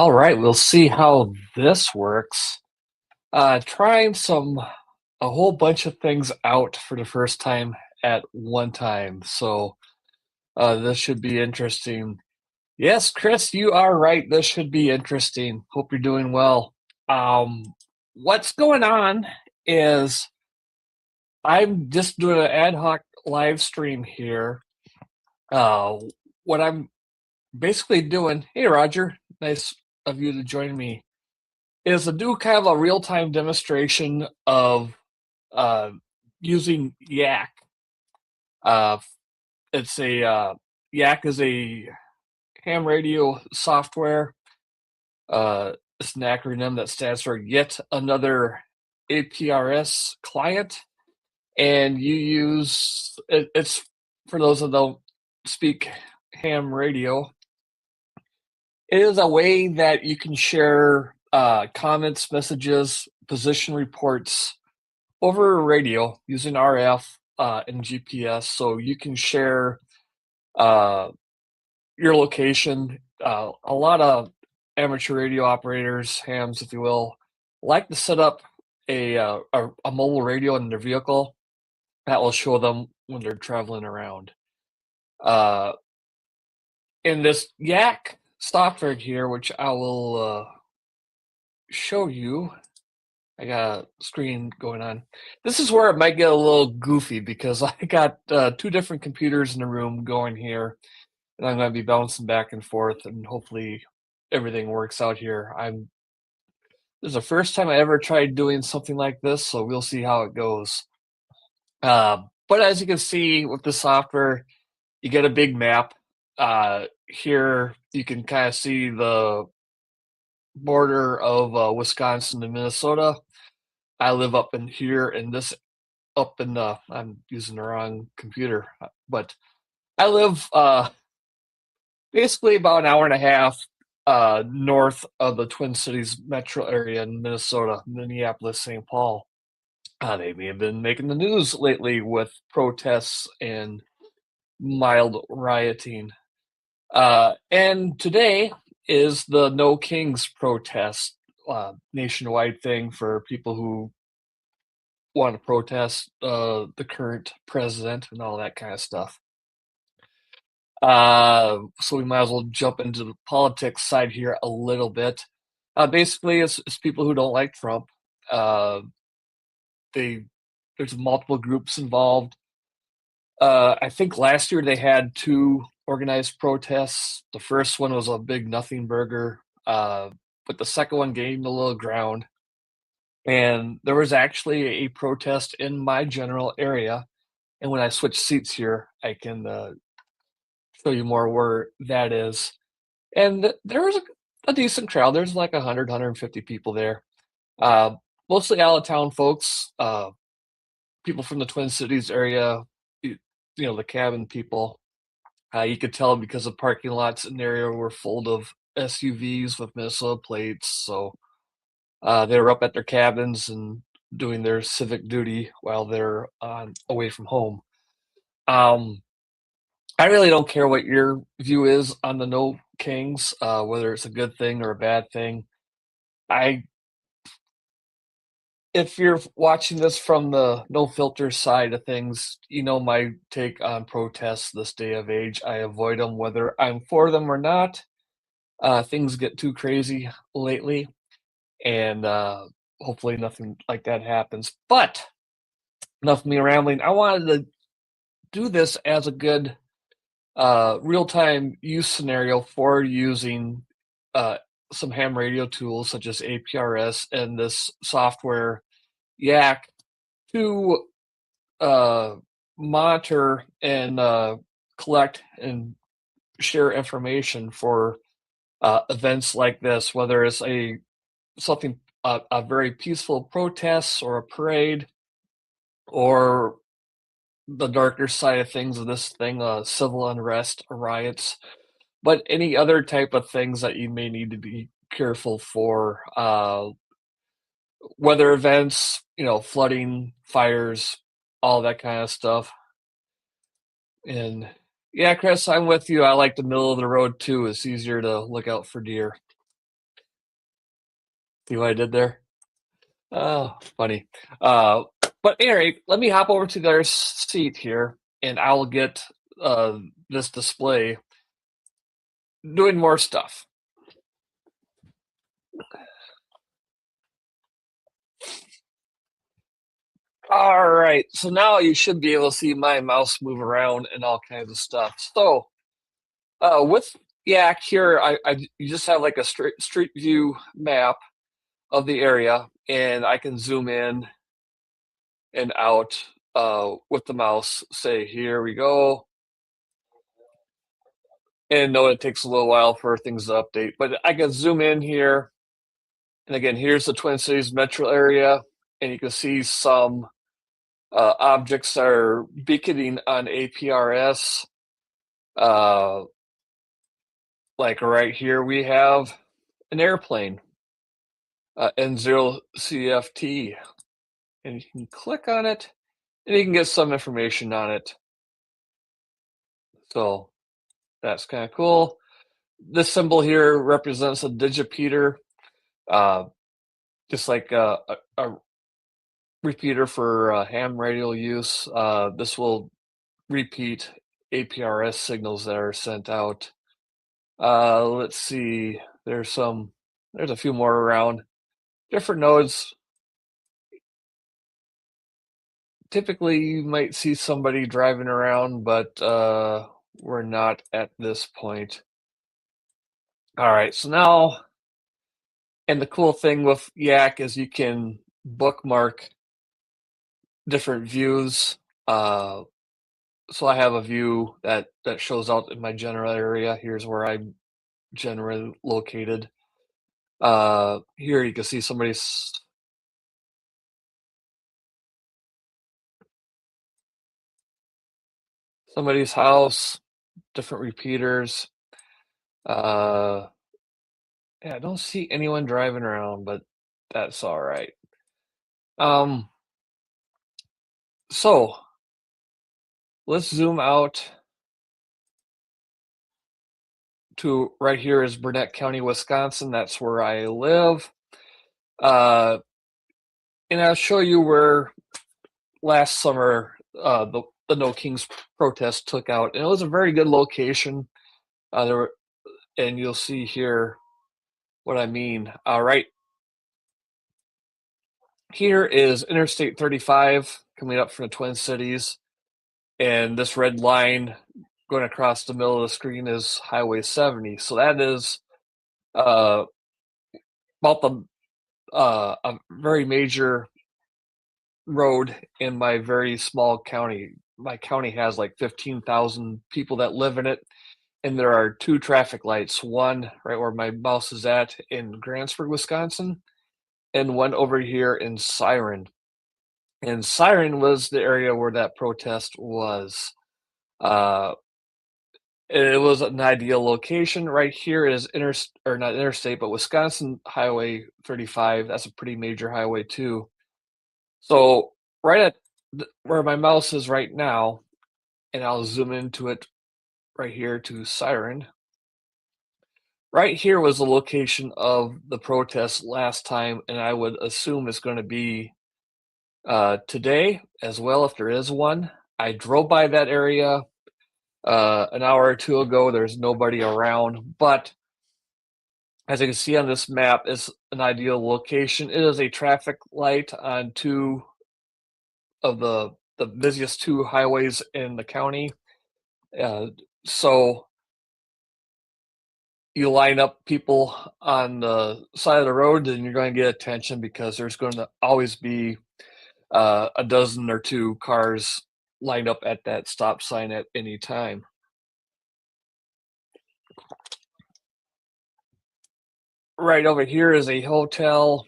All right, we'll see how this works. Trying a whole bunch of things out for the first time at one time. So this should be interesting. Yes, Chris, you are right. This should be interesting. Hope you're doing well. Um, what's going on is I'm just doing an ad hoc live stream here. Uh, what I'm basically doing, hey, Roger, nice of you to join me, is to do kind of a real-time demonstration of uh, using YAAC. Uh, it's a YAAC is a ham radio software. It's an acronym that stands for Yet Another APRS Client, and you use it's for those that don't speak ham radio. It is a way that you can share comments, messages, position reports over radio using RF and GPS, so you can share uh, your location. A lot of amateur radio operators, hams, if you will, like to set up a mobile radio in their vehicle that will show them when they're traveling around. Uh, in this YAAC software here, which I will show you. I got a screen going on. This is where it might get a little goofy because I got two different computers in the room going here, and I'm going to be bouncing back and forth, and hopefully everything works out here. This is the first time I ever tried doing something like this, so we'll see how it goes. But as you can see with the software, you get a big map. Here you can kind of see the border of Wisconsin and Minnesota. I live up in here, and this up in the I'm using the wrong computer, but I live basically about an hour and a half north of the Twin Cities metro area in Minnesota, Minneapolis, St. Paul. They may have been making the news lately with protests and mild rioting. And today is the No Kings protest, nationwide thing for people who want to protest the current president and all that kind of stuff. So we might as well jump into the politics side here a little bit. Basically, it's people who don't like Trump. Uh, there's multiple groups involved. I think last year they had two organized protests. The first one was a big nothing burger, but the second one gained a little ground. And there was actually a protest in my general area. And when I switch seats here, I can show you more where that is. And there was a decent crowd. There's like 100, 150 people there. Uh, Mostly out of town folks, people from the Twin Cities area, the cabin people. You could tell because the parking lots in the area were full of SUVs with Minnesota plates. So they were up at their cabins and doing their civic duty while they're away from home. I really don't care what your view is on the No Kings, whether it's a good thing or a bad thing. I If you're watching this from the no filter side of things, you know my take on protests this day of age. I avoid them whether I'm for them or not. Things get too crazy lately, and hopefully nothing like that happens. But enough of me rambling. I wanted to do this as a good real-time use scenario for using uh, some ham radio tools such as APRS and this software YAAC to monitor and collect and share information for events like this, whether it's a very peaceful protest or a parade, or the darker side of things of this thing, civil unrest, riots, but any other type of things that you may need to be careful for, weather events, flooding, fires, all that kind of stuff. And yeah, Chris, I'm with you. I like the middle of the road too. It's easier to look out for deer. See what I did there? Oh, funny. But anyway, let me hop over to their seat here, and I'll get this display doing more stuff. All right, so now you should be able to see my mouse move around and all kinds of stuff. So with YAAC here, you just have like a street view map of the area, and I can zoom in and out with the mouse. Say, here we go. And know it takes a little while for things to update, but I can zoom in here. And again, here's the Twin Cities metro area, and you can see some objects that are beaconing on APRS. Like right here, we have an airplane, N0CFT, and you can click on it, and you can get some information on it. So that's kind of cool. This symbol here represents a digipeater, just like a repeater for ham radio use. This will repeat APRS signals that are sent out. Let's see, there's a few more around. Different nodes. Typically, you might see somebody driving around, but we're not at this point. All right, so now, and the cool thing with YAAC is you can bookmark different views. So I have a view that shows out in my general area. Here's where I'm generally located. Here you can see somebody's house, different repeaters. Yeah, I don't see anyone driving around, but that's all right. So let's zoom out to right here is Burnett County, Wisconsin. That's where I live. And I'll show you where last summer the No Kings protest took out, and it was a very good location. And you'll see here what I mean. Right here is Interstate 35 coming up from the Twin Cities, and this red line going across the middle of the screen is Highway 70. So that is about a very major road in my very small county. My county has like 15,000 people that live in it, and there are two traffic lights, one right where my mouse is at in Grantsburg, Wisconsin, and one over here in Siren. And Siren was the area where that protest was. Uh, it was an ideal location. Right here is not interstate, but Wisconsin Highway 35. That's a pretty major highway too. So right at where my mouse is right now, and I'll zoom into it right here to Siren. Right here was the location of the protest last time, and I would assume it's going to be today as well, if there is one. I drove by that area an hour or two ago. There's nobody around, but as you can see on this map, it's an ideal location. It is a traffic light on two of the busiest two highways in the county. So you line up people on the side of the road, and you're going to get attention because there's going to always be a dozen or two cars lined up at that stop sign at any time. Right over here is a hotel.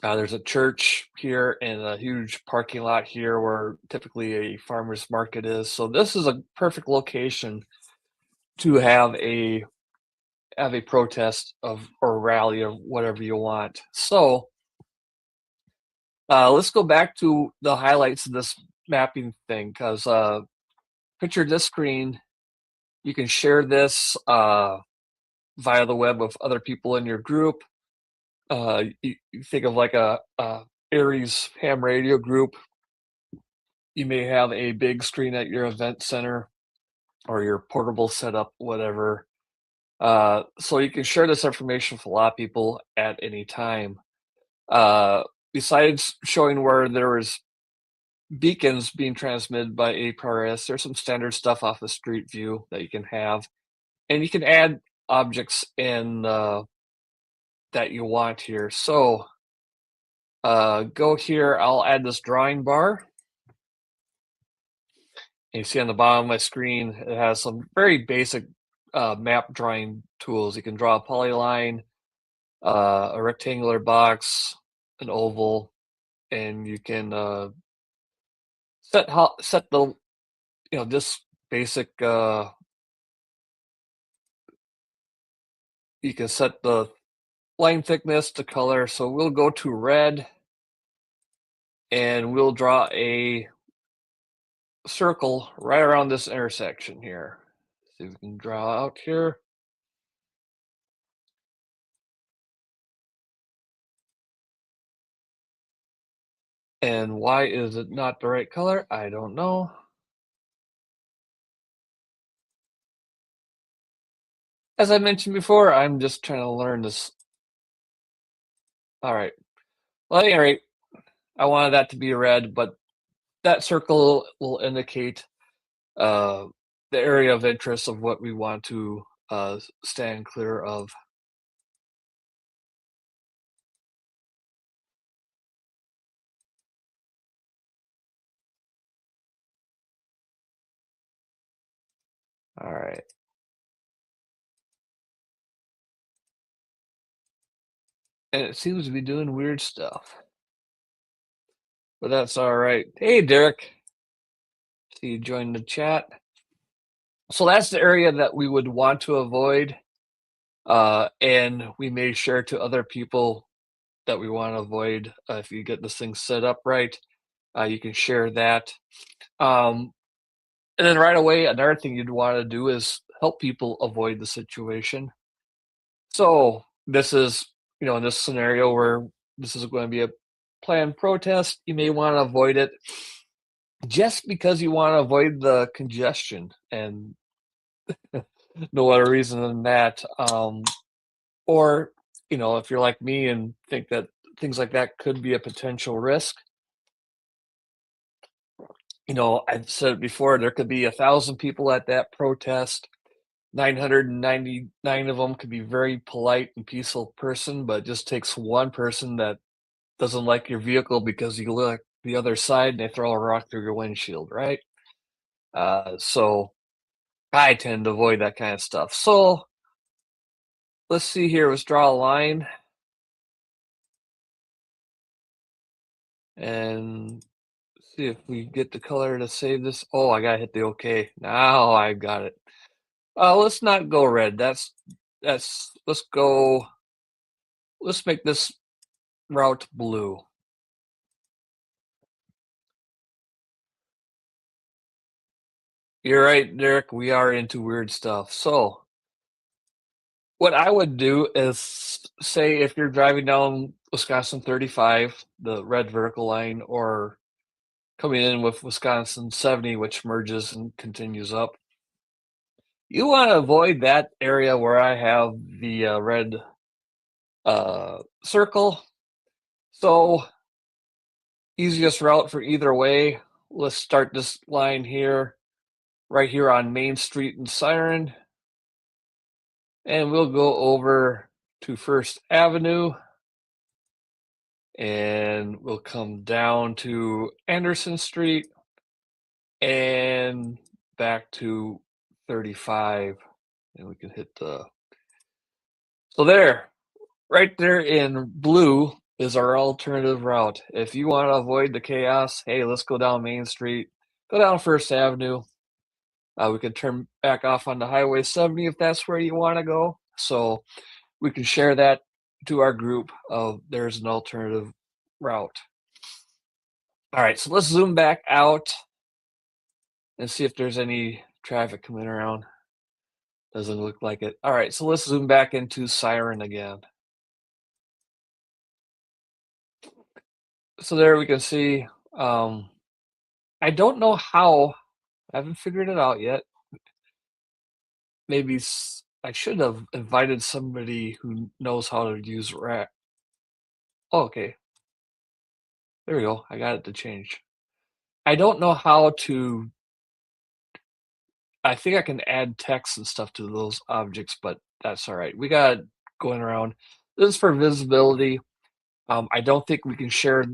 There's a church here and a huge parking lot here where typically a farmer's market is. So this is a perfect location to have a protest of or rally or whatever you want. So let's go back to the highlights of this mapping thing, because picture this screen. You can share this via the web with other people in your group. You think of like a ARIES ham radio group. You may have a big screen at your event center or your portable setup, whatever. So you can share this information with a lot of people at any time. Uh, Besides showing where there is beacons being transmitted by APRS, there's some standard stuff off of Street View that you can have, and you can add objects in that you want here. So go here. I'll add this drawing bar. And you see on the bottom of my screen, it has some very basic map drawing tools. You can draw a polyline, a rectangular box, an oval, and you can set the this basic. You can set the line thickness to color. So we'll go to red, and we'll draw a circle right around this intersection here. See if we can draw out here. And why is it not the right color? I don't know. As I mentioned before, I'm just trying to learn this. All right. Well, at any rate, I wanted that to be red, but that circle will indicate uh, the area of interest of what we want to stand clear of. All right. And it seems to be doing weird stuff, but that's all right. Hey, Derek. See you joined the chat. So that's the area that we would want to avoid. And we may share to other people that we want to avoid. If you get this thing set up right, you can share that. Um, and then right away, another thing you'd want to do is help people avoid the situation. So this is, in this scenario where this is going to be a planned protest, you may want to avoid it just because you want to avoid the congestion and no other reason than that. Or, if you're like me and think that things like that could be a potential risk, I've said it before, there could be 1,000 people at that protest. 999 of them could be very polite and peaceful person, but it just takes one person that doesn't like your vehicle because you look the other side and they throw a rock through your windshield, right? So I tend to avoid that kind of stuff. So let's see here. Let's draw a line. And see if we get the color to save this. Oh, I gotta hit the OK. Now I got it. Let's not go red. Let's go. Let's make this route blue. You're right, Derek. We are into weird stuff. So what I would do is say if you're driving down Wisconsin 35, the red vertical line, or coming in with Wisconsin 70, which merges and continues up, you want to avoid that area where I have the red circle. So easiest route for either way. Let's start this line here, right here on Main Street in Siren. And we'll go over to First Avenue. And we'll come down to Anderson Street and back to 35. And we can hit the. So there, right there in blue is our alternative route. If you want to avoid the chaos, hey, let's go down Main Street, go down First Avenue. We can turn back off on the Highway 70 if that's where you want to go. So we can share that to our group of there's an alternative route. All right, so let's zoom back out and see if there's any traffic coming around. Doesn't look like it. All right, so let's zoom back into Siren again. So there we can see, I don't know how, I haven't figured it out yet. Maybe I should have invited somebody who knows how to use Rack. Oh, okay. There we go. I got it to change. I don't know how to, I think I can add text and stuff to those objects, but that's all right. We got it going around. This is for visibility. I don't think we can share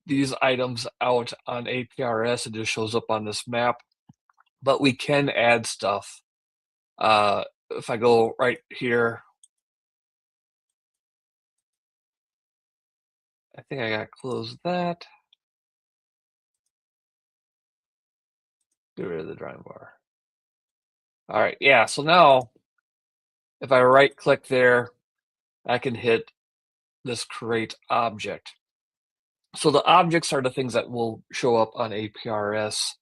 these items out on APRS. It just shows up on this map, but we can add stuff. If I go right here, I think I got to close that. Get rid of the drawing bar. All right, yeah, so now if I right click there, I can hit this create object. So the objects are the things that will show up on APRS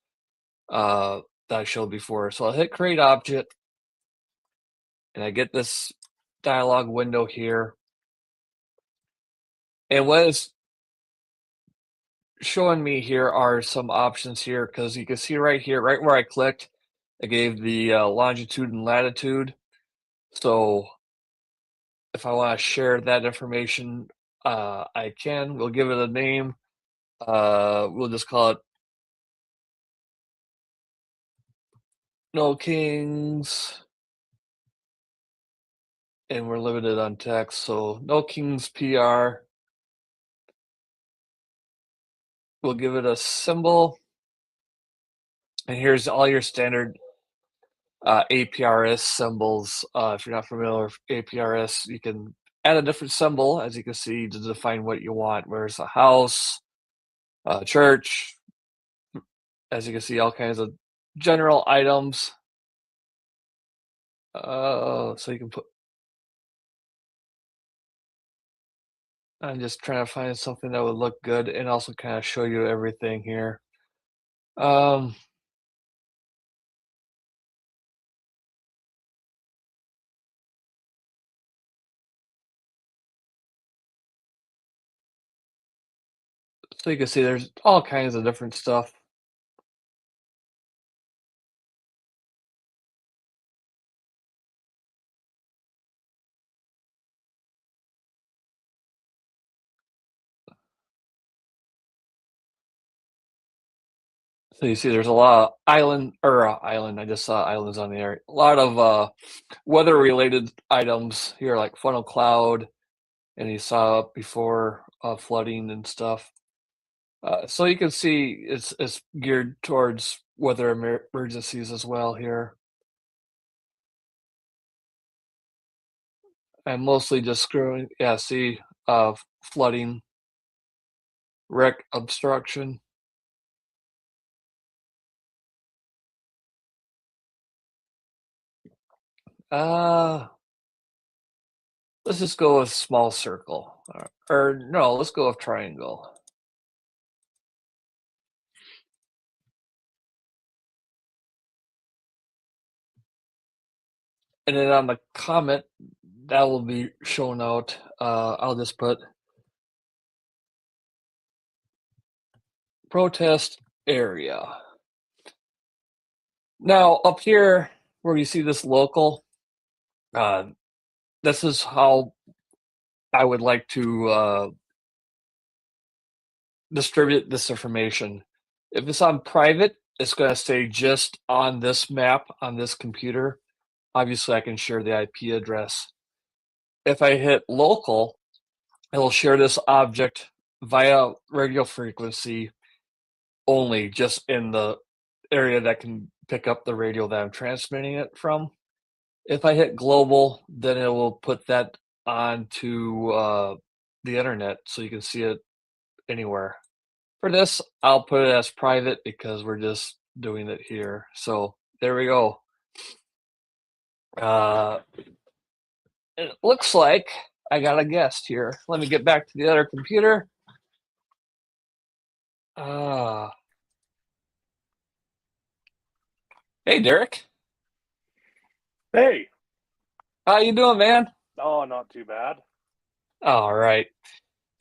that I showed before. So I'll hit create object and I get this dialog window here. And what it's showing me here are some options here because you can see right here, right where I clicked, I gave the longitude and latitude. So if I want to share that information, I can. We'll give it a name. We'll just call it No Kings, and we're limited on text. So No Kings PR. We'll give it a symbol. And here's all your standard APRS symbols. If you're not familiar with APRS, you can add a different symbol, as you can see, to define what you want. Where's a house, church, as you can see, all kinds of general items. So you can put, I'm just trying to find something that would look good and also kind of show you everything here. Um, so you can see there's all kinds of different stuff. So you see there's a lot of island. I just saw islands on the air. A lot of weather related items here, like funnel cloud, and you saw up before flooding and stuff. So you can see it's geared towards weather emergencies as well here. I'm mostly just screwing, yeah, see, flooding, wreck obstruction. Uh, let's just go with small circle, or no, let's go with triangle. And then on the comment, that will be shown out. I'll just put protest area. Now up here where you see this local, uh, this is how I would like to distribute this information. If it's on private, it's going to stay just on this map on this computer. Obviously, I can share the IP address. If I hit local, it'll share this object via radio frequency only, just in the area that can pick up the radio that I'm transmitting it from. If I hit global, then it will put that onto the internet so you can see it anywhere. For this, I'll put it as private because we're just doing it here. So there we go. Uh, it looks like I got a guest here. Let me get back to the other computer. Uh, hey, Derek. Hey, How you doing, man? oh, not too bad. All right.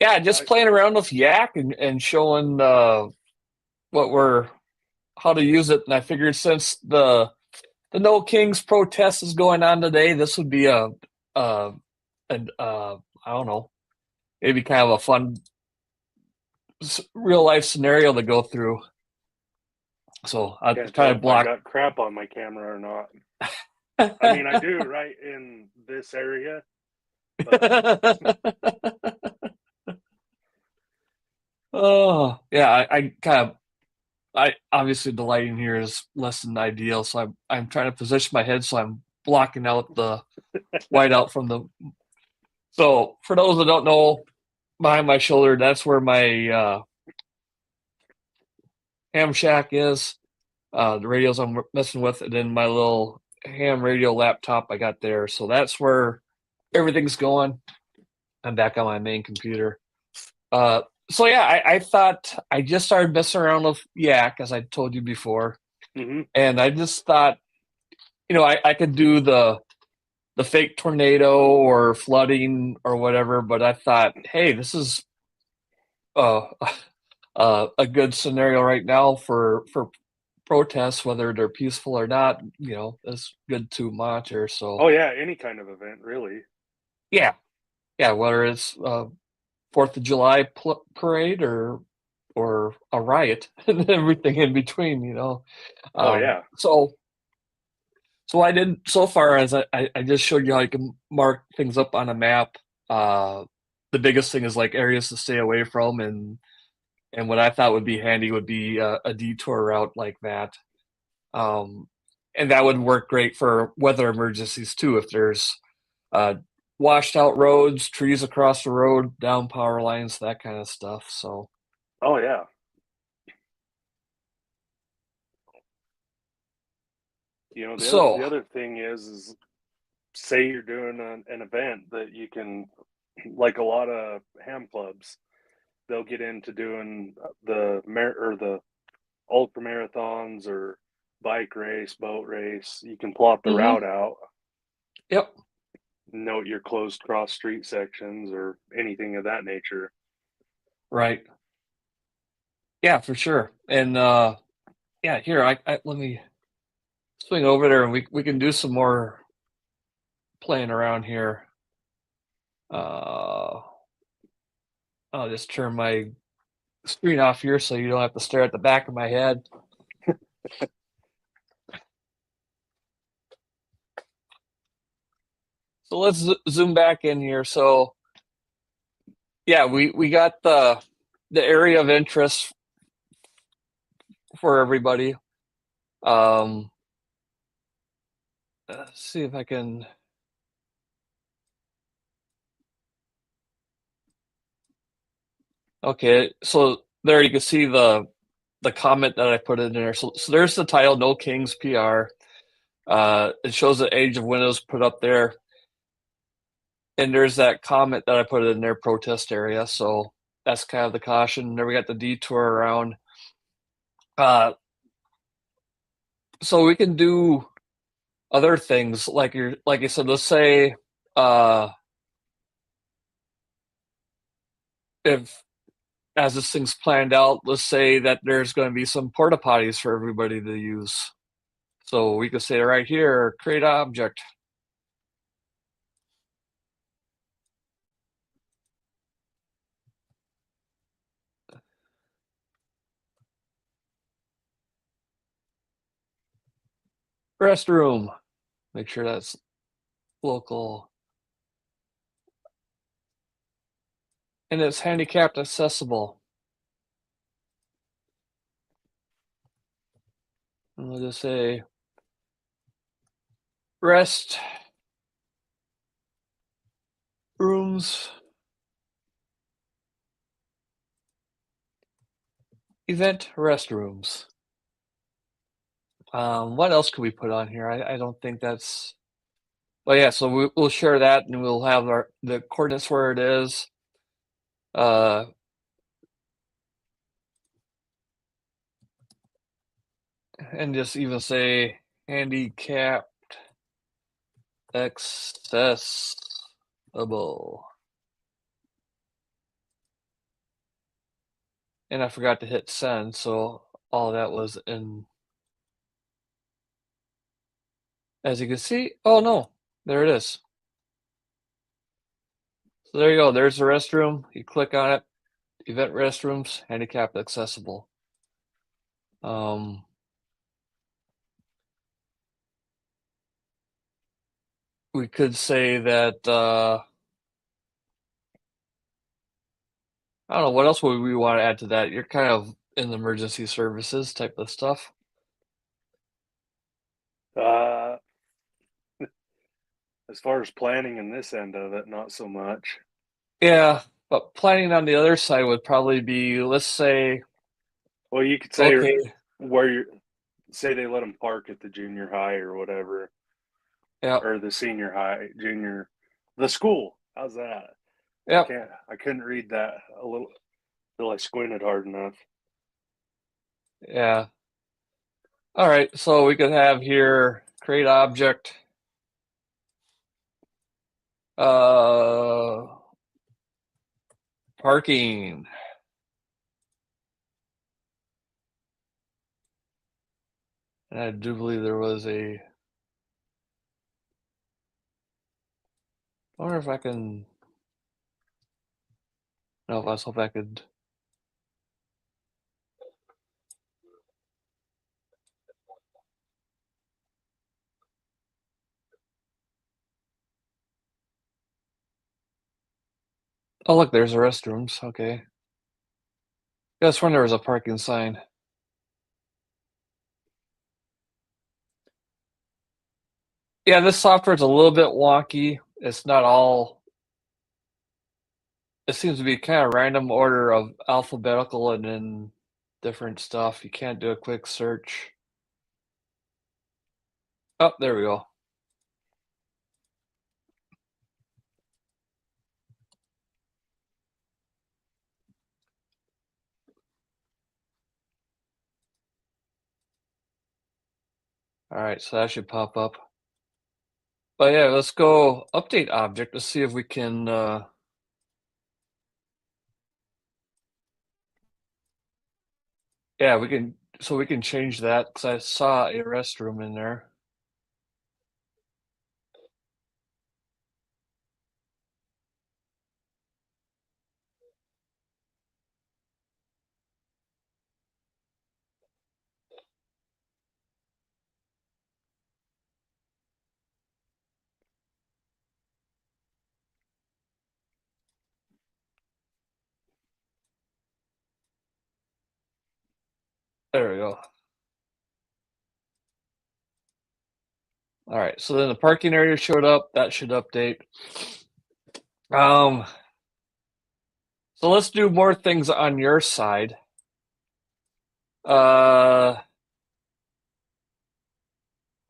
Yeah, just playing around with YAAC and showing how to use it. And I figured since the No Kings protest is going on today, this would be uh, I don't know, maybe kind of a fun real life scenario to go through. So I Can't kind tell of if I block. got crap on my camera or not. I mean, I do right in this area, but Oh yeah, I kind of I obviously the lighting here is less than ideal, so I'm trying to position my head so I'm blocking out the whiteout from the. So for those that don't know, behind my shoulder, that's where my ham shack is. The radios I'm messing with, and then my little ham radio laptop I got there. So that's where everything's going. I'm back on my main computer. Uh, so yeah, I thought I just started messing around with YAAC, as I told you before, mhm. and I just thought, I could do the fake tornado or flooding or whatever, but I thought, hey, this is uh, a good scenario right now for protests, whether they're peaceful or not. It's good to monitor. So Oh yeah, any kind of event, really. yeah, yeah, whether it's Fourth of July parade or a riot and everything in between. Oh yeah. So I did so far as I just showed you how you can mark things up on a map. The biggest thing is like areas to stay away from, and what I thought would be handy would be a detour route like that. Um, and that would work great for weather emergencies too. If there's uh, washed out roads, trees across the road, down power lines, that kind of stuff. So, Oh yeah. You know, so the other thing is say you're doing an event that you can, like a lot of ham clubs, they'll get into doing the ultra marathons or bike race, boat race. You can plot the mhm, route out, yep, note your closed cross street sections or anything of that nature. right, yeah, for sure. And yeah, here I let me swing over there and we can do some more playing around here. Uh, I'll just turn my screen off here so you don't have to stare at the back of my head. So let's zoom back in here. So yeah, we got the area of interest for everybody. Um, let's see if I can. Okay, so there you can see the comment that I put in there. So there's the title, No Kings PR. It shows the age of Windows put up there, and there's that comment that I put in their protest area. So that's kind of the caution. There we got the detour around. Uh, so we can do other things like you said. Let's say uh, if as this thing's planned out, let's say that there's going to be some porta potties for everybody to use. So we could say right here, create object. Restroom. Make sure that's local. And it's handicapped accessible. And we'll just say rest rooms, event restrooms. What else could we put on here? I don't think that's. Well, yeah. So we'll share that, and we'll have the coordinates where it is. Uh, and just even say handicapped accessible. and I forgot to hit send, so all that was in. As you can see, oh no, there it is. So there you go. There's the restroom. You click on it. Event restrooms, handicapped accessible. We could say that, I don't know, what else would we want to add to that? You're kind of in the emergency services type of stuff. As far as planning in this end of it, not so much. Yeah, but planning on the other side would probably be, let's say, Well, you could say okay, where you say they let them park at the junior high or whatever, yeah, or the senior high, junior, the school. How's that? yeah, I couldn't read that a little till I squinted hard enough. yeah. All right, so we could have here create object, uh, parking. And I do believe there was a, I wonder if I can, no, I was hoping I could, oh look, there's the restrooms, okay. Guess when there was a parking sign. Yeah, this software is a little bit wonky. It's not all, it seems to be kind of random order of alphabetical and then different stuff. You can't do a quick search. Oh, there we go. All right, so that should pop up. But yeah, let's go update object. Let's see if we can, yeah, we can, so we can change that because I saw a restroom in there. There we go. All right, so then the parking area showed up. That should update. So let's do more things on your side.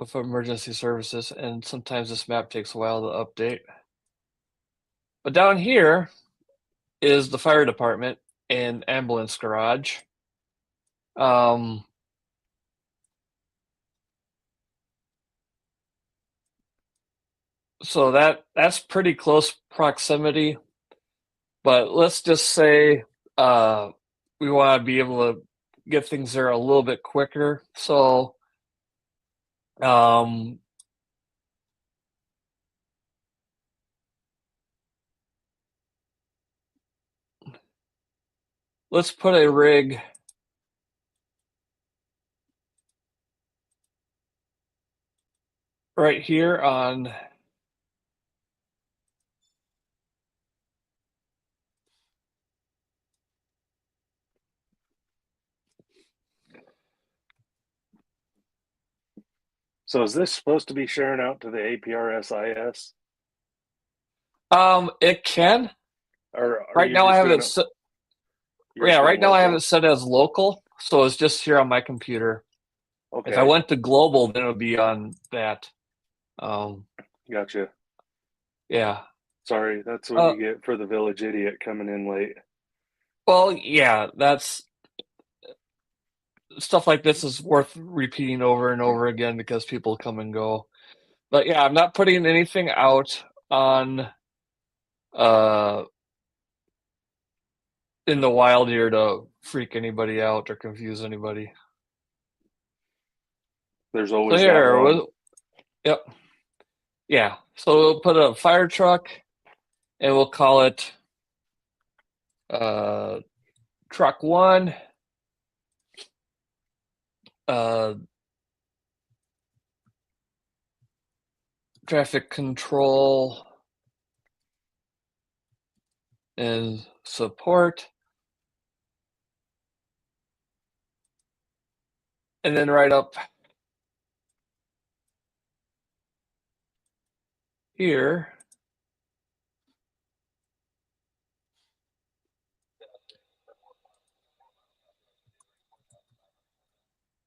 With emergency services, and sometimes this map takes a while to update. But down here is the fire department and ambulance garage. So that's pretty close proximity, but let's just say we want to be able to get things there a little bit quicker. So let's put a rig right here on So is this supposed to be sharing out to the APRS IS? it can. Or are Right you now I just have doing it it? You're just yeah, doing right now I have local? it set as local, so it's just here on my computer. If I Okay, went to global, then it would be on that. Um, gotcha. yeah. Sorry, that's what Uh, you get for the village idiot coming in late. well, yeah, that's stuff like this is worth repeating over and over again because people come and go. But yeah, I'm not putting anything out on uh in the wild here to freak anybody out or confuse anybody. There's So always that here, one. yep, yeah. So we'll put a fire truck, and we'll call it truck 1. Traffic control and support. And then right up here,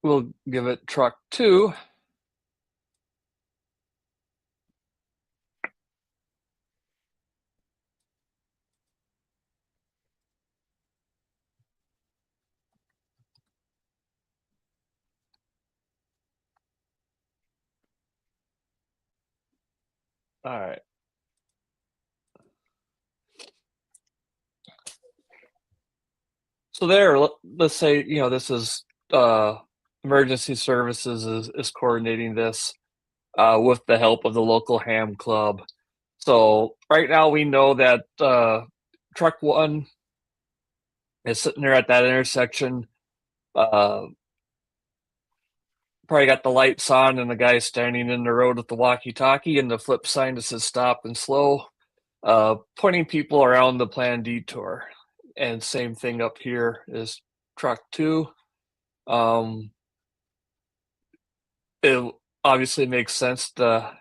we'll give it truck 2. All right. So there, let's say, this is emergency services is coordinating this with the help of the local ham club. So right now we know that truck 1 is sitting there at that intersection. Probably got the lights on and the guy standing in the road with the walkie-talkie and the flip sign that says stop and slow, pointing people around the planned detour. And same thing up here is truck 2. It obviously makes sense to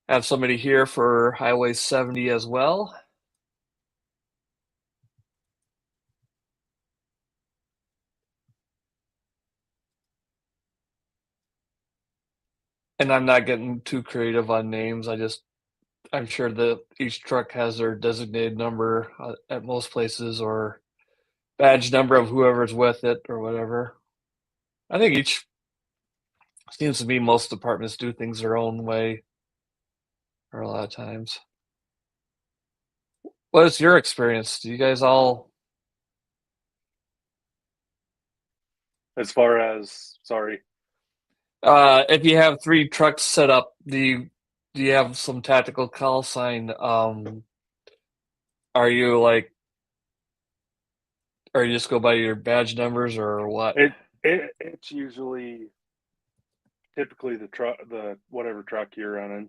have somebody here for Highway 70 as well. And I'm not getting too creative on names. I'm sure that each truck has their designated number at most places, or badge number of whoever's with it or whatever. I think each seems to be most departments do things their own way, or a lot of times. What is your experience? Do you guys all? As far as, sorry, If you have 3 trucks set up, do you have some tactical call sign? Are you like, or you just go by your badge numbers or what? it's usually typically the whatever truck you're running.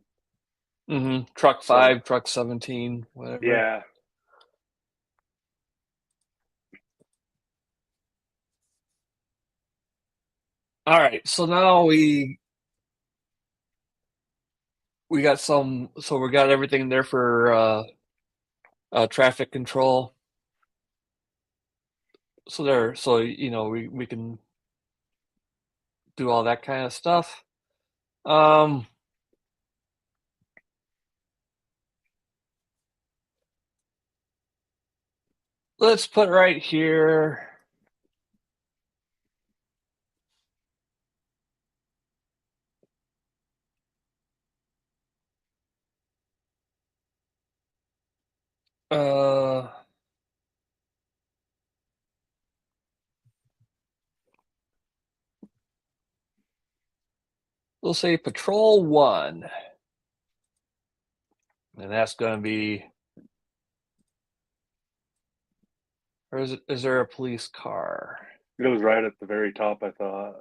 Truck So 5, truck 17, whatever. yeah, All right, so now we got some, so we got everything there for traffic control. So there, so we can do all that kind of stuff. Let's put right here. Uh, we'll say patrol 1, and that's going to be. Or is there a police car? it was right at the very top, I thought.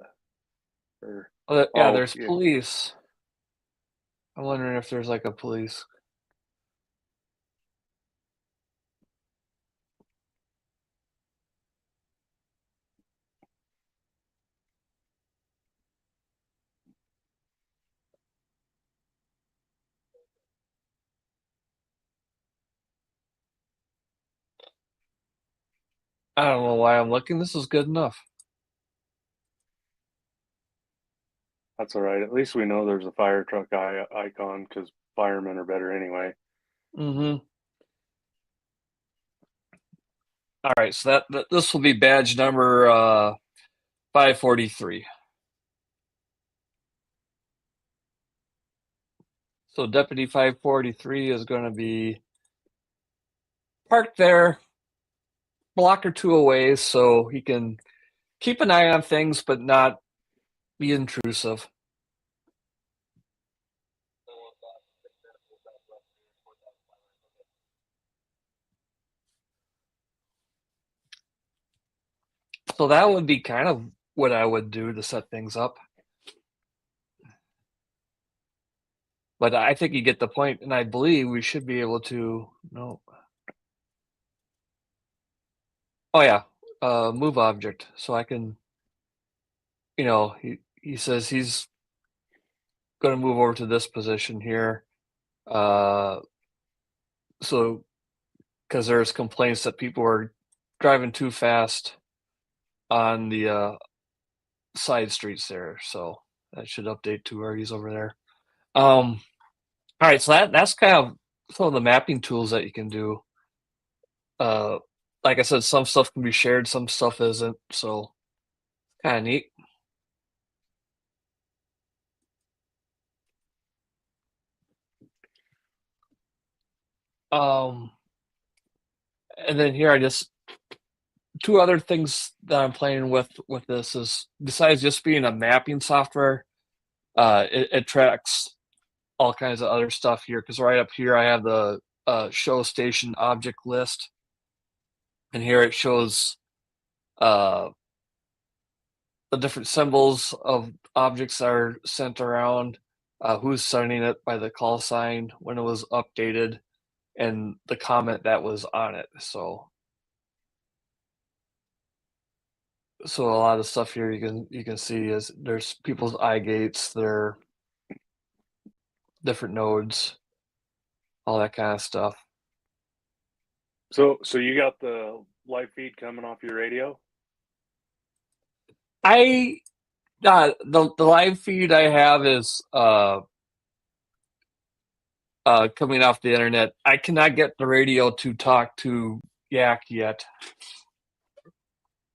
Or Yeah, oh there's yeah, police. I'm wondering if there's like a police. I don't know why I'm looking. This is good enough. that's all right. At least we know there's a fire truck icon because firemen are better anyway. Mm-hmm. All right, so that this will be badge number 543. So Deputy 543 is going to be parked there block or two away so he can keep an eye on things but not be intrusive. So that would be kind of what I would do to set things up. But I think you get the point, and I believe we should be able to. No. Oh yeah, move object. So I can, he says he's going to move over to this position here. So because there's complaints that people are driving too fast on the side streets there. So that should update to where he's over there. All right, so that's kind of some of the mapping tools that you can do. Like I said, some stuff can be shared, some stuff isn't. So kind of neat. Um, and then here I just two other things that I'm playing with this is besides just being a mapping software, it tracks all kinds of other stuff here because right up here I have the show station object list, and here it shows uh, the different symbols of objects that are sent around, who's sending it by the call sign, when it was updated, and the comment that was on it. So a lot of stuff here you can see is there's people's eye gates, their different nodes, all that kind of stuff. So you got the live feed coming off your radio? I the live feed I have is coming off the internet. I cannot get the radio to talk to YAAC yet.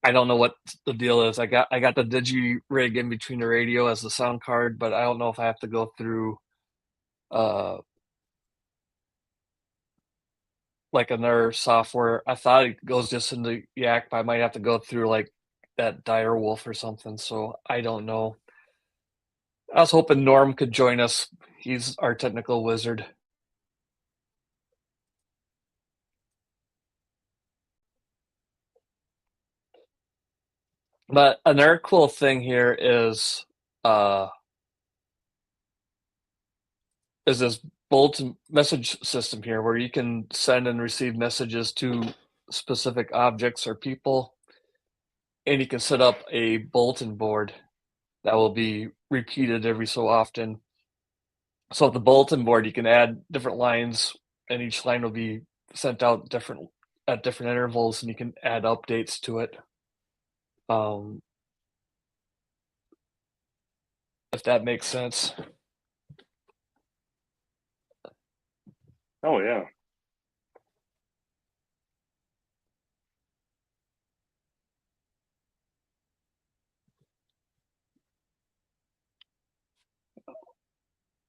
I don't know what the deal is. I got the digi rig in between the radio as the sound card, but I don't know if I have to go through uh like another software. I thought it goes just into YAAC, but I might have to go through like that Direwolf or something. So I don't know. I was hoping Norm could join us. He's our technical wizard. But another cool thing here is this bulletin message system here where you can send and receive messages to specific objects or people, and you can set up a bulletin board that will be repeated every so often. So at the bulletin board, you can add different lines, and each line will be sent out at different intervals, and you can add updates to it. If that makes sense. Oh yeah.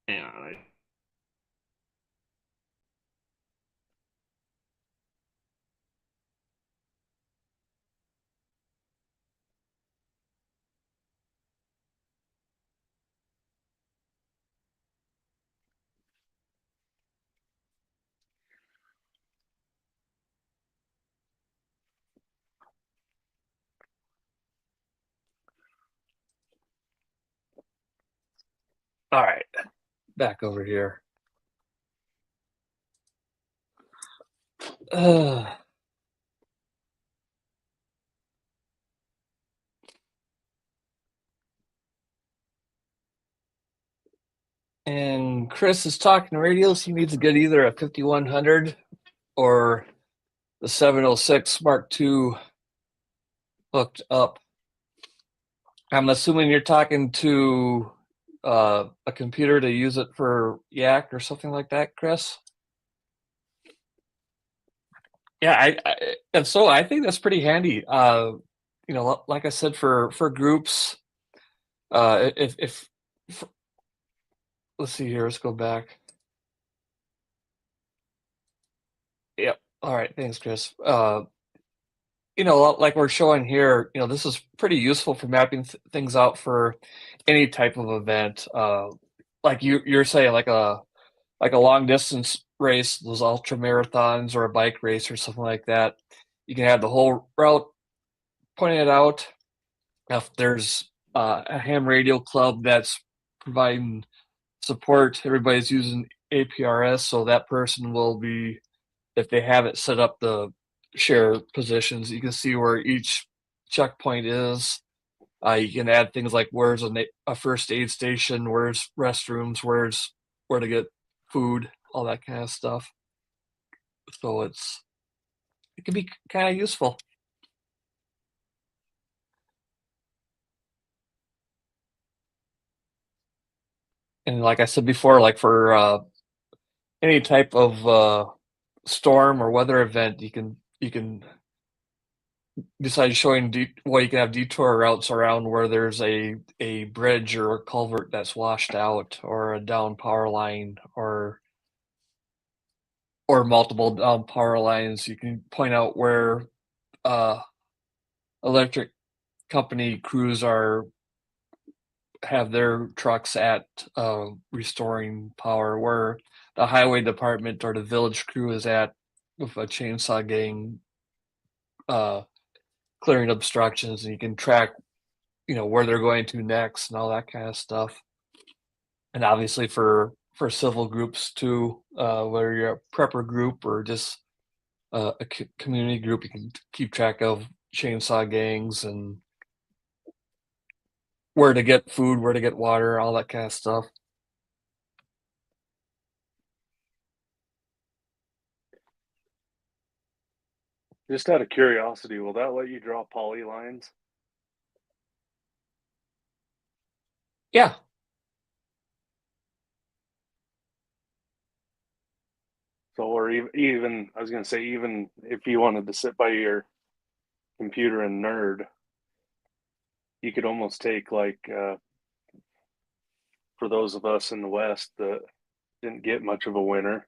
Yeah. All right, back over here. And Chris is talking radios. He needs to get either a 5100 or the 706 Mark II hooked up. I'm assuming you're talking to a computer to use it for YAAC or something like that, Chris? Yeah, and so I think that's pretty handy. Like I said, for groups, if let's see here, let's go back. Yep. All right, thanks, Chris. like we're showing here, this is pretty useful for mapping things out for any type of event. Like you're saying, like a long distance race, those ultra marathons or a bike race or something like that. You can have the whole route pointed out. If there's a ham radio club that's providing support, everybody's using APRS, so that person will be, if they have it set up to share positions, you can see where each checkpoint is. You can add things like where's a first aid station, where's restrooms, where to get food, all that kind of stuff. So it can be kind of useful. And like I said before, like for any type of storm or weather event, you can decide showing well, you can have detour routes around where there's a bridge or a culvert that's washed out, or a down power line, or multiple down power lines. You can point out where uh, electric company crews have their trucks at restoring power, where the highway department or the village crew is at with a chainsaw gang uh, clearing obstructions, and you can track where they're going to next and all that kind of stuff. And obviously for civil groups too, whether you're a prepper group or just a community group, you can keep track of chainsaw gangs and where to get food, where to get water, all that kind of stuff. Just out of curiosity, will that let you draw polylines? Yeah. So, or even I was going to say, even if you wanted to sit by your computer and nerd, you could almost take like for those of us in the West that didn't get much of a winter,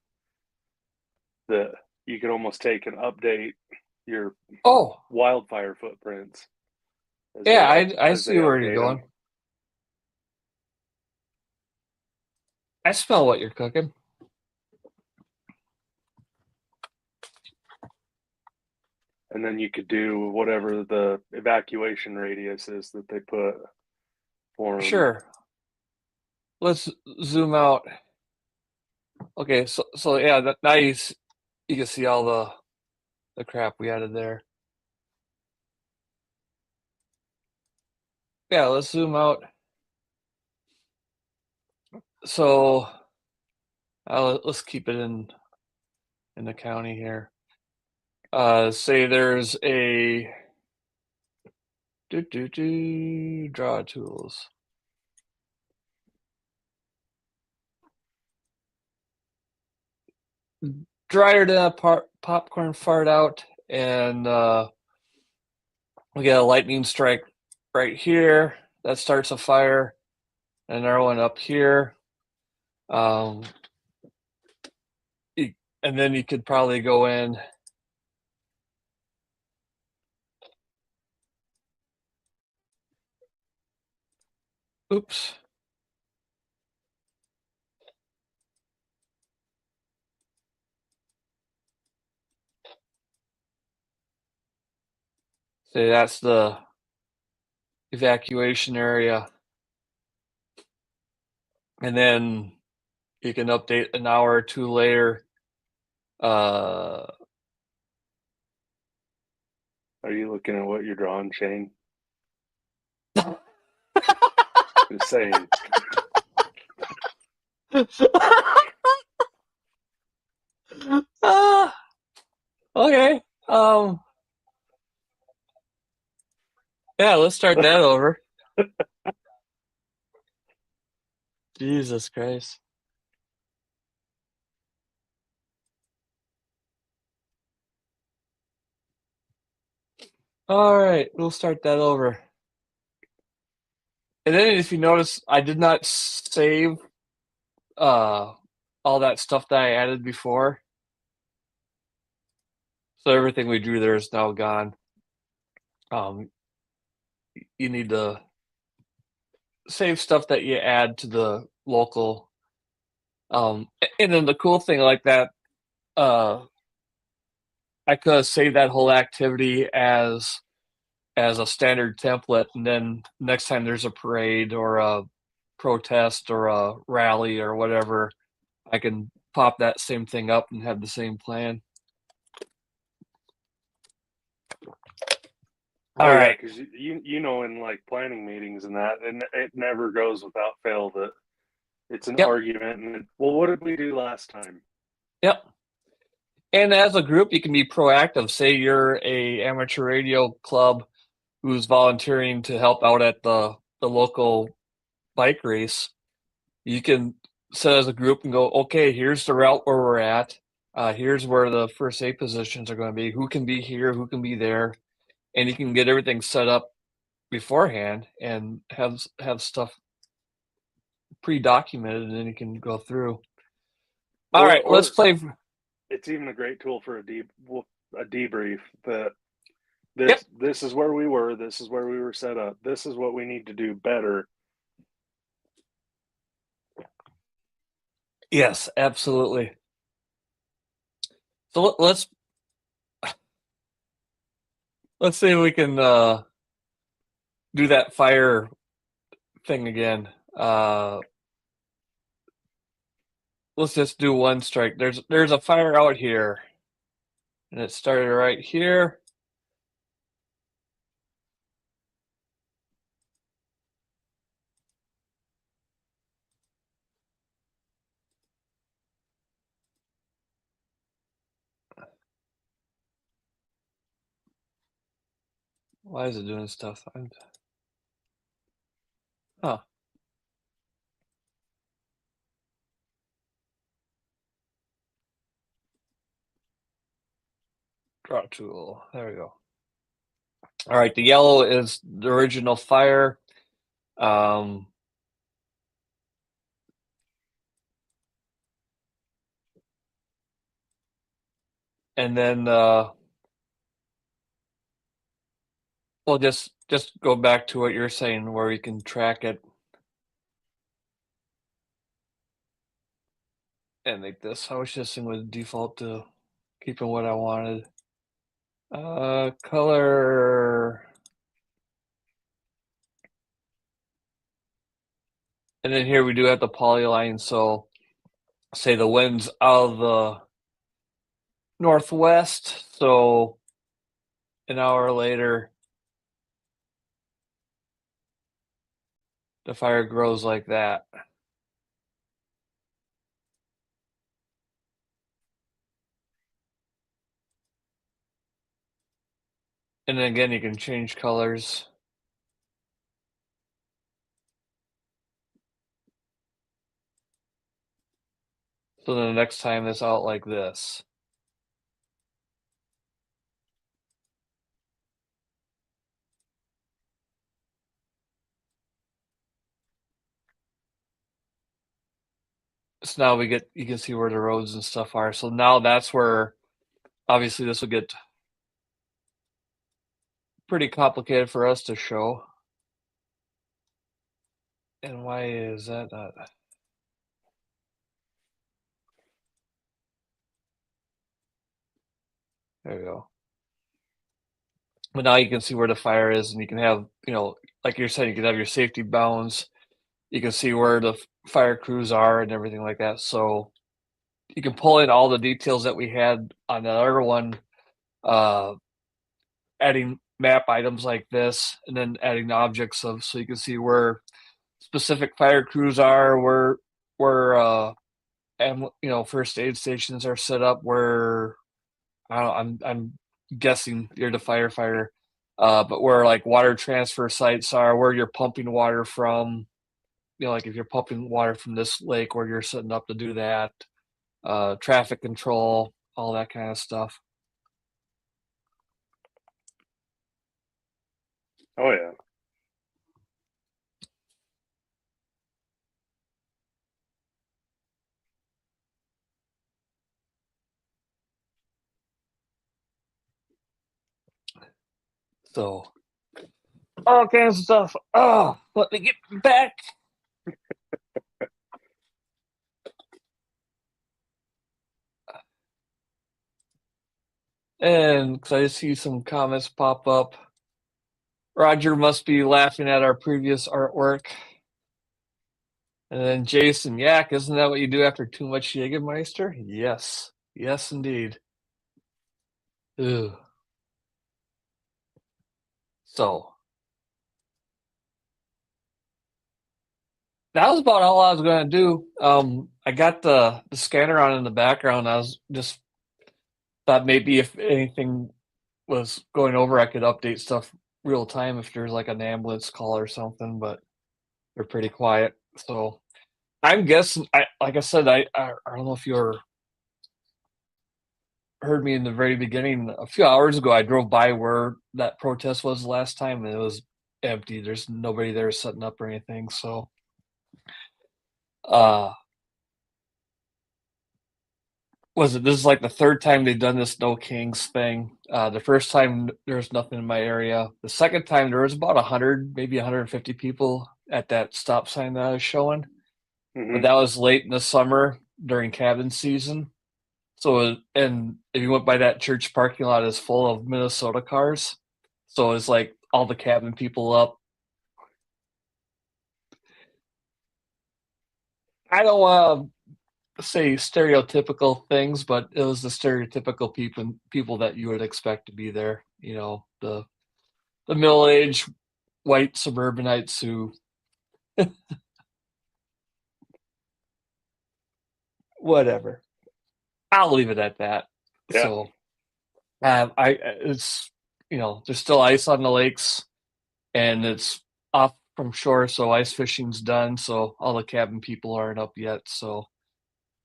that you could almost take and update your Oh, wildfire footprints as yeah, they I as they see where you're update them. going. I smell what you're cooking. And then you could do whatever the evacuation radius is that they put for them. Sure. Let's zoom out. Okay, so yeah, now you can see all the crap we added there. Yeah, let's zoom out. So let's keep it in the county here. Say there's a draw tools. Drier than a popcorn fart out, and we get a lightning strike right here. That starts a fire. Another one up here. Um, and then you could probably go in. Oops. Say that's the evacuation area. And then you can update an hour or two later. Uh, Are you looking at what you're drawing, Shane? Just saying. okay. Yeah, let's start that over. Jesus Christ. All right, we'll start that over. And then if you notice, I did not save all that stuff that I added before. So everything we drew there is now gone. Um, you need to save stuff that you add to the local. And then the cool thing like that, I could have saved that whole activity as a standard template, and then next time there's a parade or a protest or a rally or whatever, I can pop that same thing up and have the same plan. Oh All yeah, right. because you know in like planning meetings and that, and it never goes without fail that it's an Yep. argument. And well, what did we do last time? Yep. And as a group, you can be proactive. Say you're a amateur radio club who's volunteering to help out at the local bike race. You can set as a group and go, okay, here's the route where we're at. Here's where the first aid positions are going to be. Who can be here? Who can be there? And you can get everything set up beforehand and have stuff pre-documented, and then you can go through. All right, let's Or play. it's even a great tool for a debrief that Yep. this is where we were, this is where we were set up, this is what we need to do better. Yes, absolutely. So let's see if we can do that fire thing again. Let's just do one strike. There's a fire out here, and it started right here. Why is it doing stuff? Huh. Draw tool. There we go. All right, the yellow is the original fire. Um, and then we'll just go back to what you're saying, where we can track it and make this. I was just thinking with default to keeping what I wanted. Color. And then here we do have the polyline. So say the wind's out of the northwest. So an hour later, the fire grows like that. And then again, you can change colors. So then the next time it's out like this. So now you can see where the roads and stuff are. So now that's where, obviously this will get pretty complicated for us to show. And why is that not? There we go. But now you can see where the fire is, and you can have, like you're saying, you can have your safety bounds. You can see where the fire crews are and everything like that. So you can pull in all the details that we had on the other one, uh, adding map items like this, and then adding objects so you can see where specific fire crews are, where and first aid stations are set up, where I don't know, I'm guessing you're the firefighter, but where like water transfer sites are, where you're pumping water from, like if you're pumping water from this lake, where you're setting up to do that, traffic control, all that kind of stuff. Oh yeah. So all kinds of stuff. Oh, let me get back. And because I see some comments pop up. Roger must be laughing at our previous artwork. And then Jason, YAAC, isn't that what you do after too much Jägermeister? Yes. Yes, indeed. Ew. So that was about all I was going to do. I got the scanner on in the background. I was just thought maybe if anything was going over, I could update stuff real time if there's like an ambulance call or something, but they're pretty quiet. So I'm guessing, like I said, I don't know if you heard me in the very beginning. A few hours ago, I drove by where that protest was last time, and it was empty. There's nobody there setting up or anything. So, this is like the third time they've done this No Kings thing. The first time there was nothing in my area. The second time there was about 100, maybe 150 people at that stop sign that I was showing. But that was late in the summer during cabin season. So, and if you went by that church parking lot, is full of Minnesota cars. So it's like all the cabin people up. I don't want to say stereotypical things, but it was the stereotypical people that you would expect to be there. You know, the middle-aged white suburbanites who whatever. I'll leave it at that. Yeah. So, it's there's still ice on the lakes, and it's off from shore, so ice fishing's done. So all the cabin people aren't up yet. So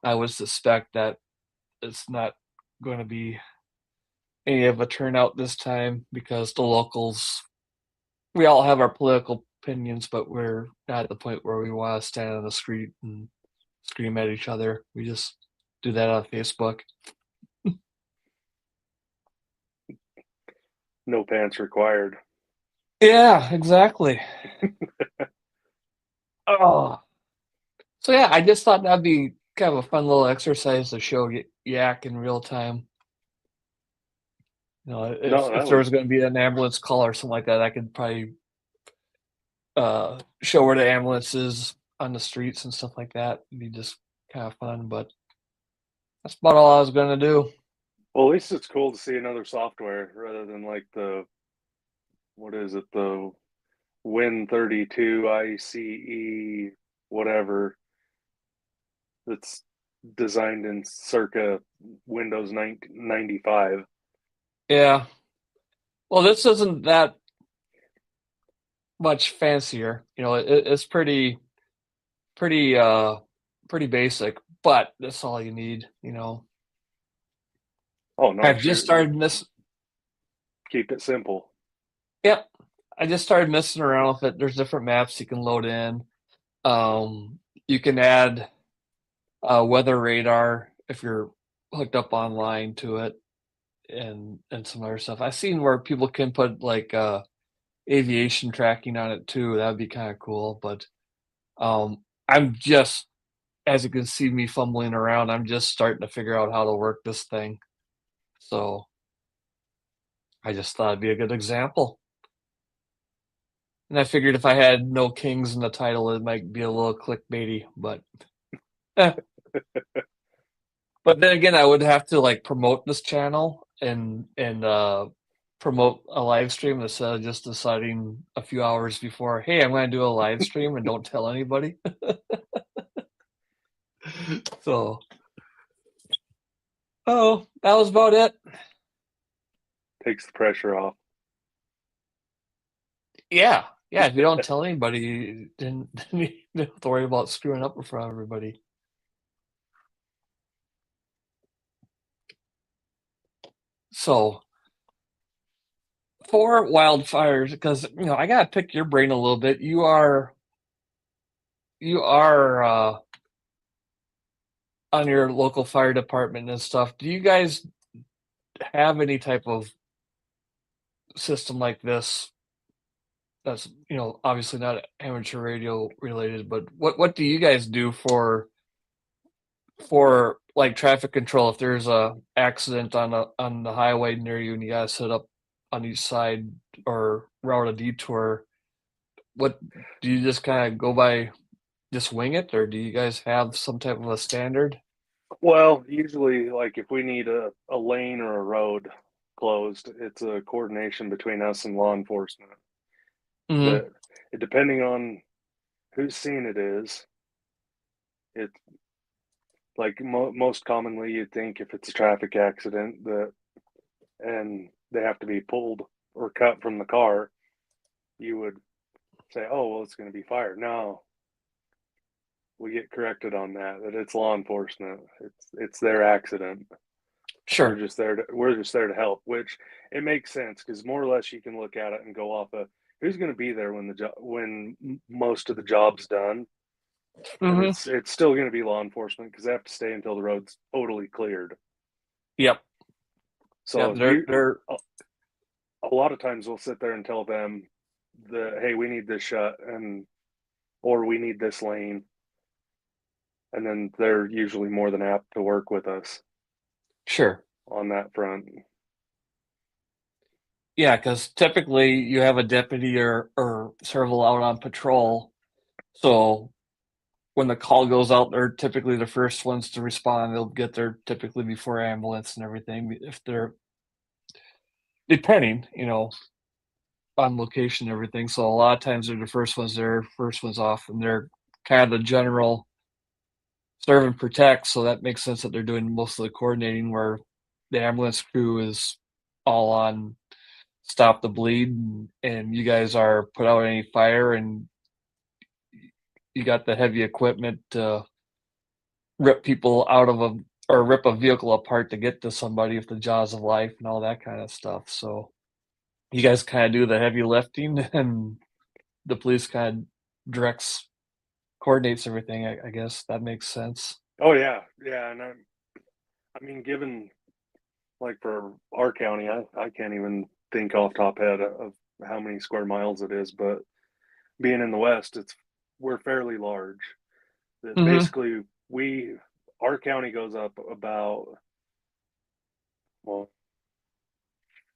I would suspect that it's not going to be any of a turnout this time because the locals, we all have our political opinions, but we're not at the point where we want to stand on the street and scream at each other. We just do that on Facebook. No pants required. Yeah, exactly. Oh, so yeah, I just thought that'd be kind of a fun little exercise to show YAAC in real time. If there was going to be an ambulance call or something like that, I could probably show where the ambulance is on the streets and stuff like that. It'd be just kind of fun, but that's about all I was going to do. Well, at least it's cool to see another software rather than like the Win32 ICE whatever that's designed in circa Windows 95. Yeah. Well, this isn't that much fancier. It's pretty basic, but that's all you need. Oh no, I've just started keep it simple. Yep. I just started messing around with it. There's different maps you can load in. You can add weather radar if you're hooked up online to it, and some other stuff. I've seen where people can put like aviation tracking on it too. That would be kind of cool. But I'm just, as you can see me fumbling around, I'm just starting to figure out how to work this thing. So I just thought it'd be a good example. And I figured if I had no kings in the title, it might be a little clickbaity, but but then again, I would have to like promote this channel and promote a live stream instead of just deciding a few hours before, hey, I'm going to do a live stream and don't tell anybody. So, that was about it. Takes the pressure off. Yeah. If you don't tell anybody, then you don't have to worry about screwing up in front of everybody. So, for wildfires, because I gotta pick your brain a little bit. You are on your local fire department and stuff. Do you guys have any type of system like this, that's obviously not amateur radio related, but what do you guys do for like traffic control if there's a accident on the highway near you and you gotta set up on each side or route a detour? What do you just kind of go by, just wing it, or do you guys have some type of a standard? Well, usually, like if we need a lane or a road closed, it's a coordination between us and law enforcement. Mm-hmm. That depending on whose scene it is, it like most commonly you'd think if it's a traffic accident that and they have to be pulled or cut from the car, you would say, "Oh, well, it's going to be fire." No, we get corrected on that. That it's law enforcement. It's their accident. Sure. We're just there to help, which it makes sense because more or less you can look at it and go off of who's going to be there when most of the job's done, and Mm-hmm. it's still going to be law enforcement because they have to stay until the road's totally cleared. Yep. So Yep. They're a lot of times we'll sit there and tell them that hey, we need this shut and or we need this lane, and then they're usually more than apt to work with us sure. on that front. Yeah, because typically you have a deputy or several out on patrol. So when the call goes out, they're typically the first ones to respond. They'll get there typically before ambulance and everything. If they're depending, on location and everything. So a lot of times they're the first ones there, first ones off, and they're kind of the general serve and protect. So that makes sense that they're doing most of the coordinating where the ambulance crew is all on stop the bleed and you guys are put out any fire and you got the heavy equipment to rip people out of a or rip a vehicle apart to get to somebody with the jaws of life and all that kind of stuff. So you guys kind of do the heavy lifting and the police kind of coordinates everything. I guess that makes sense. Oh yeah, yeah, and I mean, given like for our county, I can't even think off top head of how many square miles it is, but being in the West, we're fairly large. That Mm-hmm. basically we our county goes up about well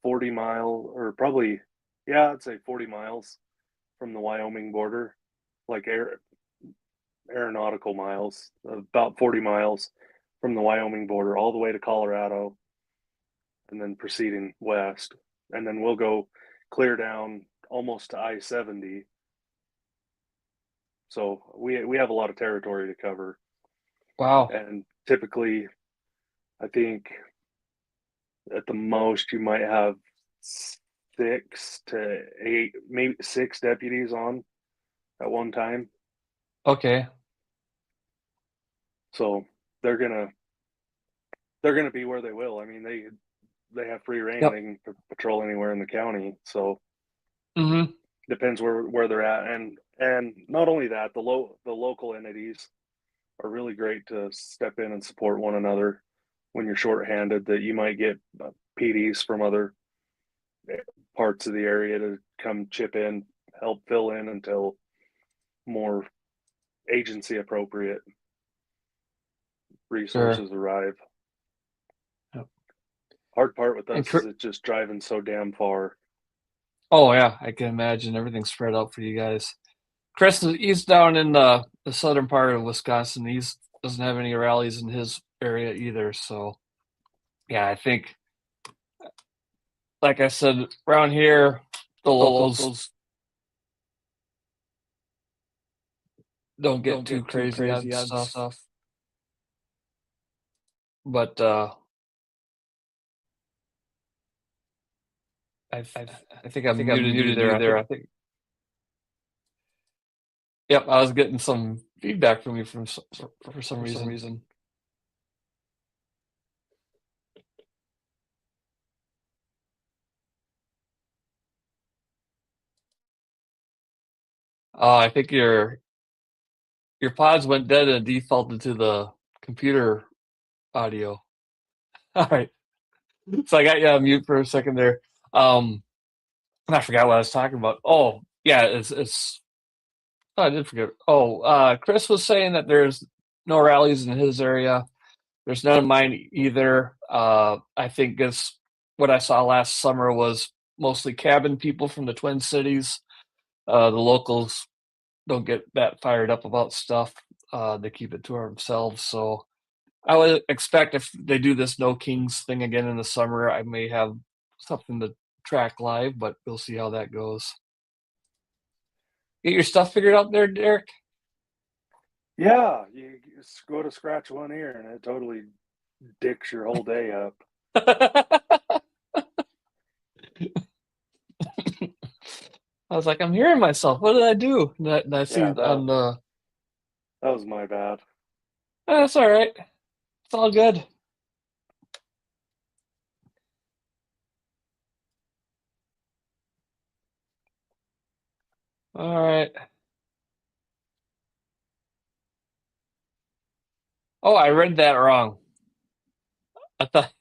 40 mile or probably yeah I'd say 40 miles from the Wyoming border, like aeronautical miles, about 40 miles from the Wyoming border all the way to Colorado, and then proceeding west, and then we'll go clear down almost to I-70. So we have a lot of territory to cover, Wow. and typically, I think at the most you might have 6 to 8, maybe 6 deputies on at one time. Okay. So they're gonna they're gonna be where they will. I mean, they have free reign. Yep. They can patrol anywhere in the county. So Mm-hmm. depends where they're at, and not only that, the local entities are really great to step in and support one another when you're shorthanded. That you might get PDs from other parts of the area to come chip in, help fill in until more agency appropriate Sure. resources arrive. Yep. Hard part with And us is it's just driving so damn far. oh yeah, I can imagine everything's spread out for you guys. Chris, he's down in the southern part of Wisconsin. He's doesn't have any rallies in his area either. So yeah, I think, like I said, around here, the The locals locals don't get don't too get too crazy on crazy on stuff. stuff. But I I I think I I think I've muted you muted there. you I there. think I think yep, I was getting some feedback from you for some for some reason. reason. I think your pods went dead and defaulted to the computer audio. All right, so I got you on mute for a second there. Um, I forgot what I was talking about. Oh, yeah, it's. Oh, I did forget. Oh, Chris was saying that there's no rallies in his area. There's none in mine either. I think it's what I saw last summer was mostly cabin people from the Twin Cities. The locals don't get that fired up about stuff. They keep it to themselves. So I would expect if they do this No Kings thing again in the summer, I may have something to track live, but we'll see how that goes. Get your stuff figured out there, Derek? Yeah, you just go to scratch one ear and it totally dicks your whole day up. I was like, I'm hearing myself. What did I do? And I see Yeah, on the. that was my bad. Oh, that's all right. It's all good. All right. Oh, I read that wrong. I thought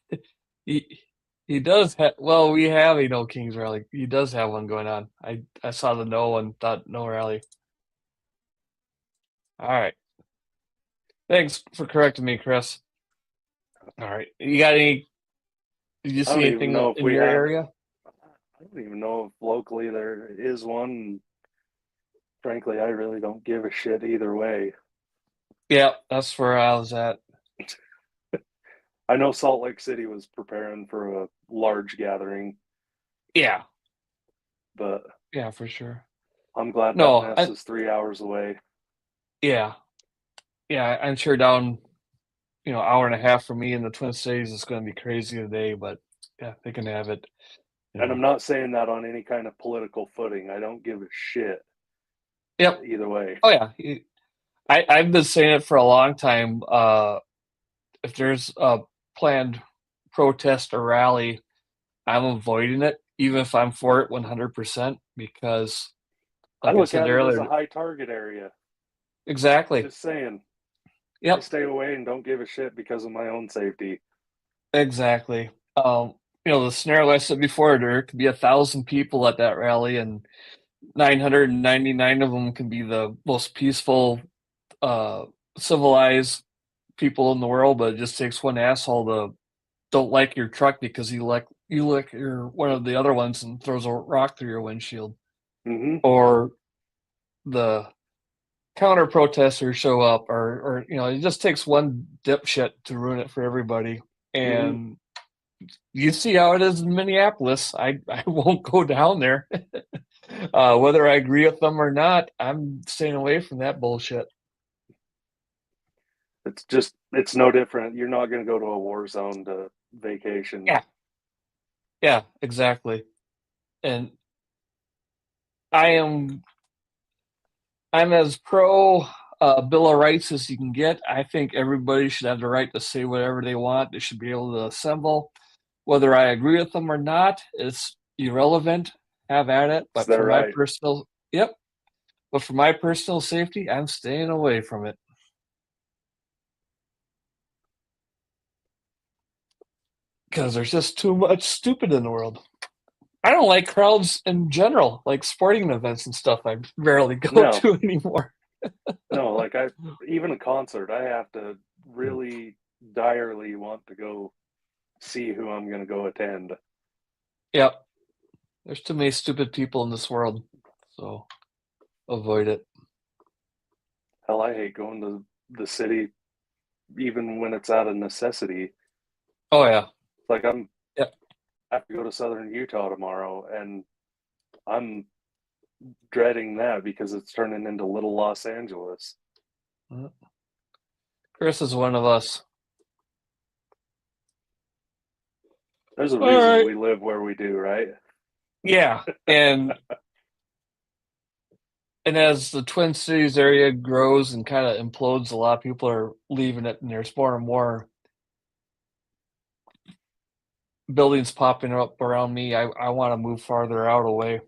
he he does have. Well, we have a No Kings rally. He does have one going on. I saw the no and thought no rally. All right. Thanks for correcting me, Chris. All right. You got any? Did you I see don't even anything know if in we your have, area? I don't even know if locally there is one. Frankly, I really don't give a shit either way. Yeah, that's where I was at. I know Salt Lake City was preparing for a large gathering, Yeah. but Yeah, for sure. I'm glad that No, mess is 3 hours away. yeah. Yeah, I'm sure down, hour and a half from me in the Twin Cities is going to be crazy today, but yeah, they can have it, you And I'm know. not saying that on any kind of political footing. I don't give a shit Yep. either way. Oh yeah. I've been saying it for a long time. If there's a planned protest or rally, I'm avoiding it, even if I'm for it 100%, because, I like I look said at it as a earlier, high target area. exactly. Just saying, I Yep, stay away and don't give a shit because of my own safety. exactly. The scenario I said before, there could be 1,000 people at that rally, and 999 of them can be the most peaceful, uh, civilized people in the world, but it just takes one asshole to don't like your truck because you like your one of the other ones and throws a rock through your windshield, Mm-hmm. or the counter protesters show up, or it just takes one dipshit to ruin it for everybody. Mm-hmm. And you see how it is in Minneapolis. I won't go down there. Whether I agree with them or not, I'm staying away from that bullshit. It's no different. You're not going to go to a war zone to vacation. Yeah, yeah, exactly. And I am I'm as pro Bill of Rights as you can get. I think everybody should have the right to say whatever they want. They should be able to assemble. Whether I agree with them or not, it's irrelevant. Have at it. It's But their for my right. personal, yep. But for my personal safety, I'm staying away from it because there's just too much stupid in the world. I don't like crowds in general, like sporting events and stuff. I rarely go No, to anymore. no. Like even a concert, I have to really direly want to go see who I'm going to go attend. Yep. There's too many stupid people in this world, so avoid it. Hell, I hate going to the city even when it's out of necessity. Oh yeah. Like Yep. I have to go to Southern Utah tomorrow, and I'm dreading that because it's turning into Little Los Angeles. Chris is one of us. There's a All reason right. we live where we do, right? Yeah, and as the Twin Cities area grows and kind of implodes, a lot of people are leaving it, and there's more and more buildings popping up around me. I want to move farther out away.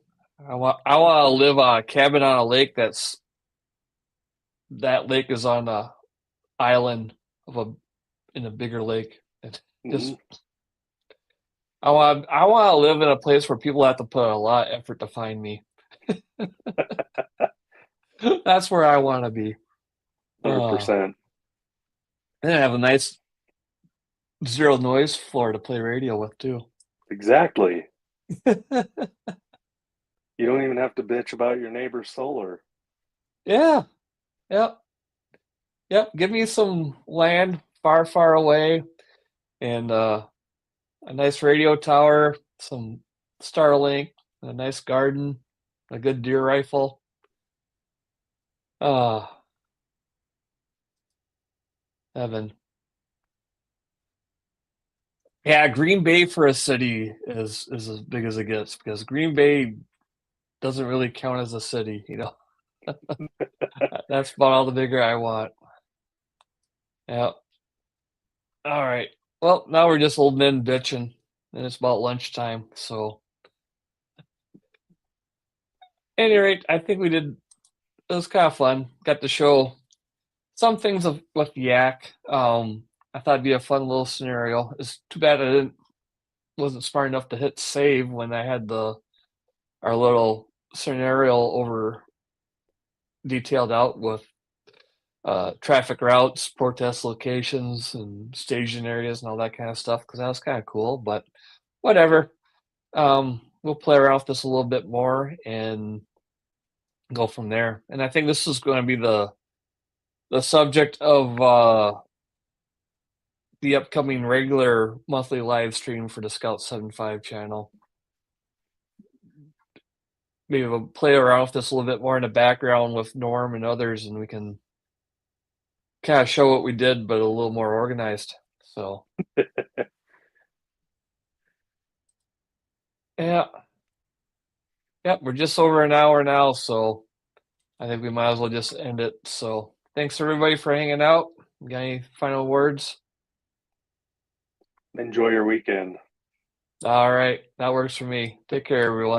I want to live on a cabin on a lake that lake is on a island of a in a bigger lake. And Mm-hmm. just I want to live in a place where people have to put a lot of effort to find me. That's where I want to be. Uh, 100%. and have a nice zero noise floor to play radio with too. Exactly. You don't even have to bitch about your neighbor's solar. Yeah. Yep. Yep. Give me some land far, far away and a nice radio tower, some Starlink, a nice garden, a good deer rifle. Uh, Heaven. Yeah, Green Bay for a city is as big as it gets because Green Bay doesn't really count as a city, you know. That's about all the bigger I want. Yeah. All right. Well, now we're just old men bitching, and it's about lunchtime. So, at any rate, I think we did. It was kind of fun. Got to show some things with YAAC. I thought it'd be a fun little scenario. It's too bad wasn't smart enough to hit save when I had our little scenario over detailed out with traffic routes, protest locations, and staging areas and all that kind of stuff because that was kind of cool. But whatever. We'll play around with this a little bit more and go from there. And I think this is going to be the subject of the upcoming regular monthly live stream for the Scout 75 channel. Maybe we'll play around with this a little bit more in the background with Norm and others, and we can kind of show what we did, but a little more organized. So, yeah. Yep, we're just over an hour now, so I think we might as well just end it. So, thanks everybody for hanging out. Got any final words? Enjoy your weekend. All right, that works for me. Take care, everyone.